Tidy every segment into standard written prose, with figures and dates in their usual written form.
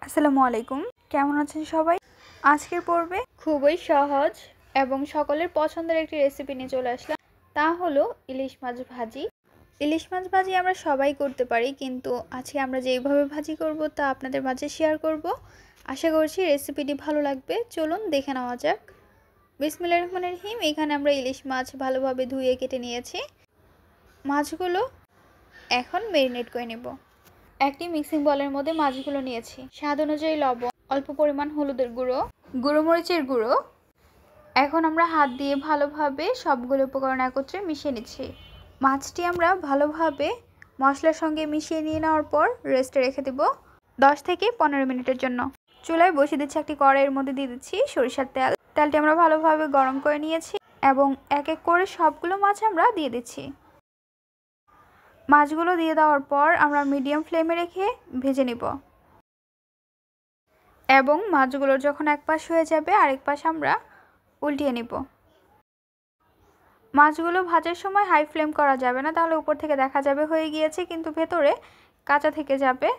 আসসালামু আলাইকুম, কেমন আছেন সবাই? আজকের পর্বে খুবই সহজ এবং সকলের পছন্দের একটি রেসিপি নিয়ে চলে আসলাম। তা হলো ইলিশ মাছ ভাজি। ইলিশ মাছ ভাজি আমরা সবাই করতে পারি, কিন্তু আজকে আমরা যেইভাবে ভাজি করব তা আপনাদের মাঝে শেয়ার করব। আশা করছি রেসিপিটি ভালো লাগবে। চলুন দেখে নেওয়া যাক। বিসমিল্লাহির রহমানির রহিম। এখানে আমরা ইলিশ মাছ ভালোভাবে ধুয়ে কেটে নিয়েছি। মাছগুলো এখন ম্যারিনেট করে নেব। একটি মিক্সিং বলের মধ্যে মাছগুলো নিয়েছি। স্বাদ অনুযায়ী লবণ, অল্প পরিমাণ হলুদের গুঁড়ো, গুঁড়ো মরিচের গুঁড়ো। এখন আমরা হাত দিয়ে ভালোভাবে সবগুলো উপকরণ একত্রে মিশিয়ে নিচ্ছি। মাছটি আমরা ভালোভাবে মশলার সঙ্গে মিশিয়ে নিয়ে নেওয়ার পর রেস্টে রেখে দেব 10 থেকে 15 মিনিটের জন্য। চুলায় বসিয়ে দিচ্ছি একটি কড়াইয়ের মধ্যে দিয়ে দিচ্ছি সরিষার তেল। তেলটি আমরা ভালোভাবে গরম করে নিয়েছি এবং এক এক করে সবগুলো মাছ আমরা দিয়ে দিচ্ছি। মাছগুলো দিয়ে দেওয়ার পর আমরা মিডিয়াম ফ্লেমে রেখে ভেজে নিব এবং মাছগুলো যখন এক পাশ হয়ে যাবে আরেক পাশ আমরা উল্টিয়ে নিব। মাছগুলো ভাজার সময় হাই ফ্লেম করা যাবে না, তাহলে উপর থেকে দেখা যাবে হয়ে গিয়েছে কিন্তু ভেতরে কাঁচা থেকে যাবে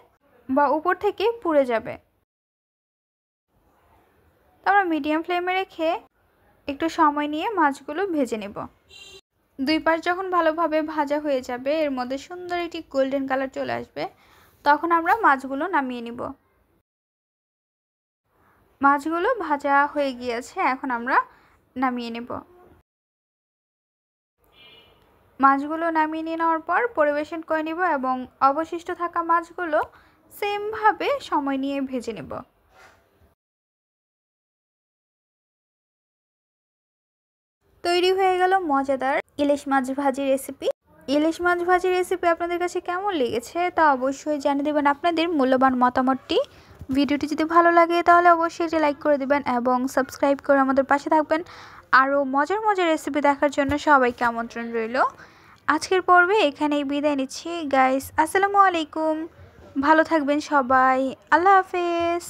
বা উপর থেকে পুড়ে যাবে। তো আমরা মিডিয়াম ফ্লেমে রেখে একটু সময় নিয়ে মাছগুলো ভেজে নেব। দুই পাশ যখন ভালোভাবে ভাজা হয়ে যাবে, এর মধ্যে সুন্দর একটি গোল্ডেন কালার চলে আসবে, তখন আমরা মাছগুলো নামিয়ে নিব। মাছগুলো ভাজা হয়ে গিয়েছে, এখন আমরা নামিয়ে নেব। মাছগুলো নামিয়ে নিয়ে নেওয়ার পর পরিবেশন করে নিব এবং অবশিষ্ট থাকা মাছগুলো সেমভাবে সময় নিয়ে ভেজে নেব। তৈরি হয়ে গেল মজাদার ইলিশ মাছ ভাজি রেসিপি। ইলিশ মাছ ভাজি রেসিপি আপনাদের কাছে কেমন লেগেছে তা অবশ্যই জানিয়ে দেবেন আপনাদের মূল্যবান মতামতটি। ভিডিওটি যদি ভালো লাগে তাহলে অবশ্যই এটি লাইক করে দেবেন এবং সাবস্ক্রাইব করে আমাদের পাশে থাকবেন। আরও মজার মজার রেসিপি দেখার জন্য সবাইকে আমন্ত্রণ রইল। আজকের পর্বে এখানেই বিদায় নিচ্ছি গাইস। আসসালামু আলাইকুম, ভালো থাকবেন সবাই। আল্লাহ হাফেজ।